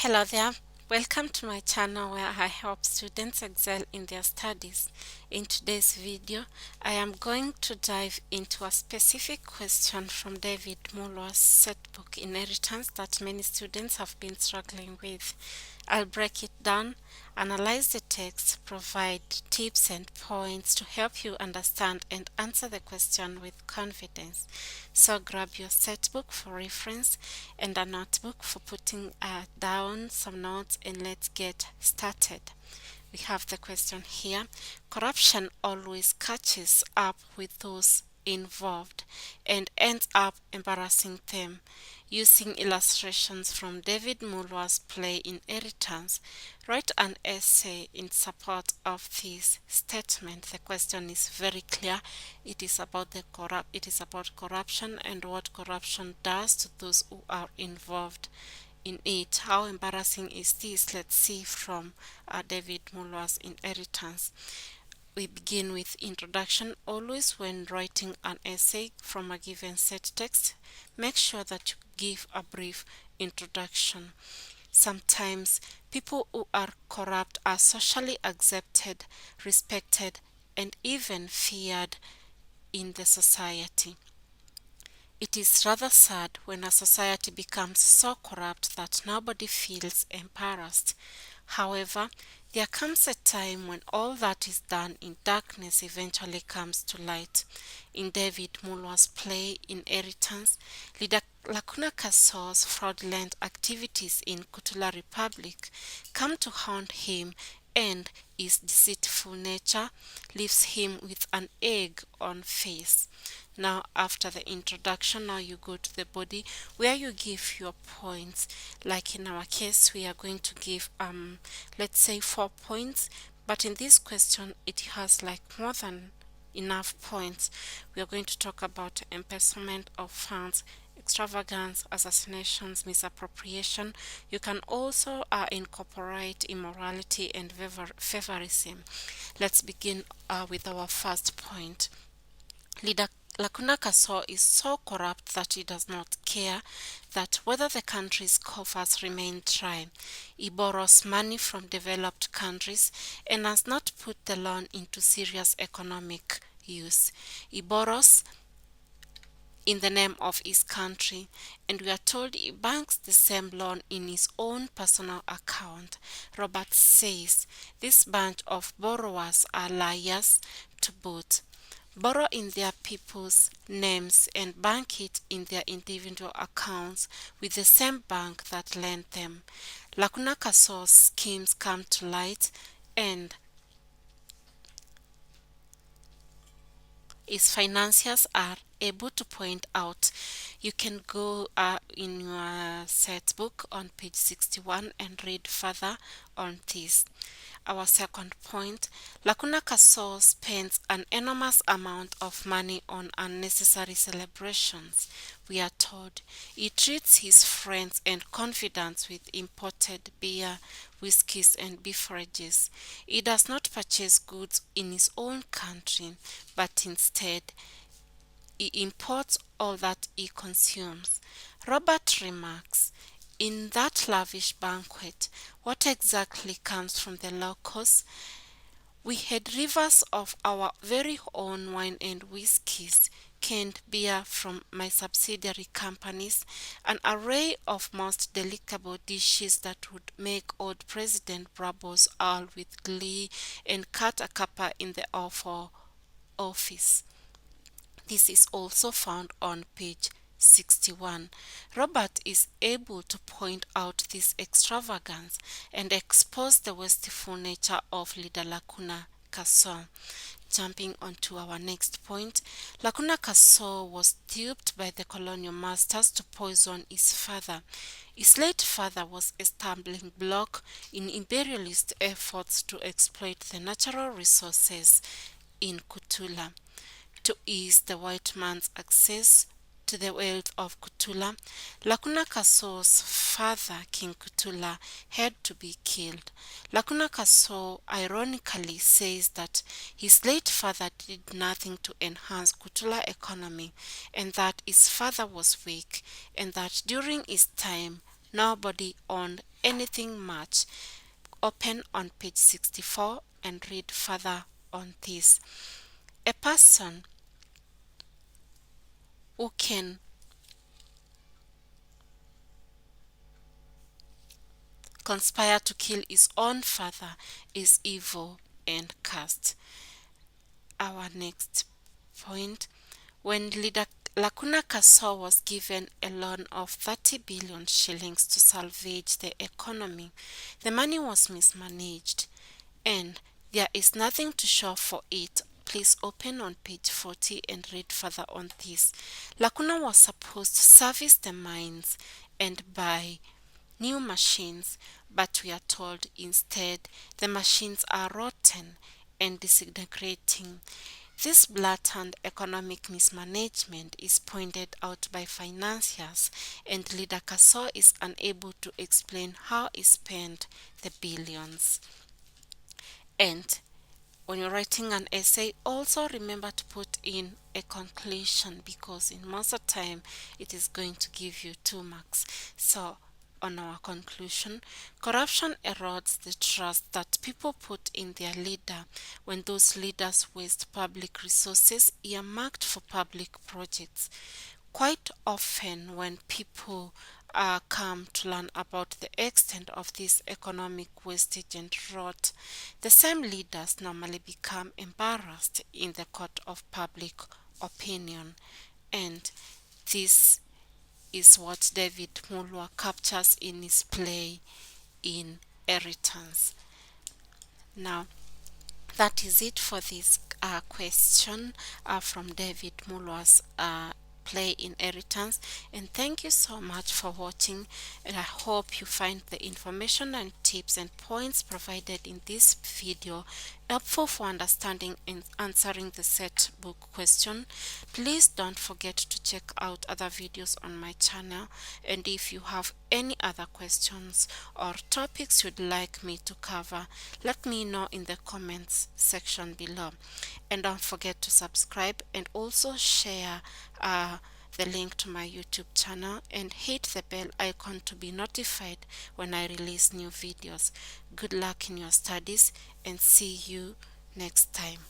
Hello there. Welcome to my channel where I help students excel in their studies. In today's video, I am going to dive into a specific question from David Muller's set book Inheritance that many students have been struggling with. I'll break it down, analyze the text, provide tips and points to help you understand and answer the question with confidence. So grab your set book for reference and a notebook for putting down some notes, and let's get started. We have the question here. Corruption always catches up with those involved and ends up embarrassing them. Using illustrations from David Muller's play Inheritance, write an essay in support of this statement. The question is very clear. It is about corruption and what corruption does to those who are involved in it. How embarrassing is this? Let's see from David Muller's Inheritance. We begin with introduction. Always when writing an essay from a given set text, make sure that you give a brief introduction. Sometimes people who are corrupt are socially accepted, respected, and even feared in the society. It is rather sad when a society becomes so corrupt that nobody feels embarrassed. However, there comes a time when all that is done in darkness eventually comes to light. In David Muller's play Inheritance, leader Lacuna Casor's fraudulent activities in Kutula Republic come to haunt him, and his deceitful nature leaves him with an egg on face. Now, after the introduction, now you go to the body where you give your points. Like in our case, we are going to give let's say 4 points, but in this question it has like more than enough points. We are going to talk about embezzlement of funds, extravagance, assassinations, misappropriation. You can also incorporate immorality and favorism. Let's begin with our first point. Leader Lacuna Casor is so corrupt that he does not care that whether the country's coffers remain dry. He borrows money from developed countries and has not put the loan into serious economic use. He borrows in the name of his country, and we are told he banks the same loan in his own personal account. Robert says this bunch of borrowers are liars to boot. Borrow in their people's names and bank it in their individual accounts with the same bank that lent them. Lacuna Casor's schemes come to light, and his financiers are able to point out. You can go in your set book on page 61 and read further on this. Our second point, Lacuna Casor spends an enormous amount of money on unnecessary celebrations. We are told he treats his friends and confidants with imported beer, whiskies, and beverages. He does not purchase goods in his own country, but instead he imports all that he consumes. Robert remarks, in that lavish banquet, what exactly comes from the locals? We had rivers of our very own wine and whiskies, canned beer from my subsidiary companies, an array of most delectable dishes that would make old President Brabos owl with glee and cut a capper in the Oval Office. This is also found on page 61. Robert is able to point out this extravagance and expose the wasteful nature of leader Lacuna Casor. Jumping on to our next point, Lacuna Casor was duped by the colonial masters to poison his father. His late father was a stumbling block in imperialist efforts to exploit the natural resources in Kutula. To ease the white man's access to the wealth of Kutula, Lacuna Casor's father, King Kutula, had to be killed. Lacuna Casor ironically says that his late father did nothing to enhance Kutula economy, and that his father was weak, and that during his time Nobody owned anything much. Open on page 64 and read further on this. A person who can conspire to kill his own father is evil and cursed. Our next point, when leader Lacuna Casor was given a loan of 30 billion shillings to salvage the economy, the money was mismanaged and there is nothing to show for it. Please open on page 40 and read further on this. Lacuna was supposed to service the mines and buy new machines, but we are told instead the machines are rotten and disintegrating. This blatant economic mismanagement is pointed out by financiers, and leader Casor is unable to explain how he spent the billions. And when you're writing an essay, also remember to put in a conclusion, because in most of the time it is going to give you 2 marks. So on our conclusion, corruption erodes the trust that people put in their leader when those leaders waste public resources earmarked for public projects. Quite often, when people come to learn about the extent of this economic wastage and rot, the same leaders normally become embarrassed in the court of public opinion. And this is what David Mulwa captures in his play Inheritance. Now, that is it for this question from David Mulwa's play Inheritance, and thank you so much for watching, and I hope you find the information and tips and points provided in this video helpful for understanding and answering the set book question. Please don't forget to check out other videos on my channel, and if you have any other questions or topics you'd like me to cover, let me know in the comments section below. And don't forget to subscribe and also share the link to my YouTube channel and hit the bell icon to be notified when I release new videos. Good luck in your studies and see you next time.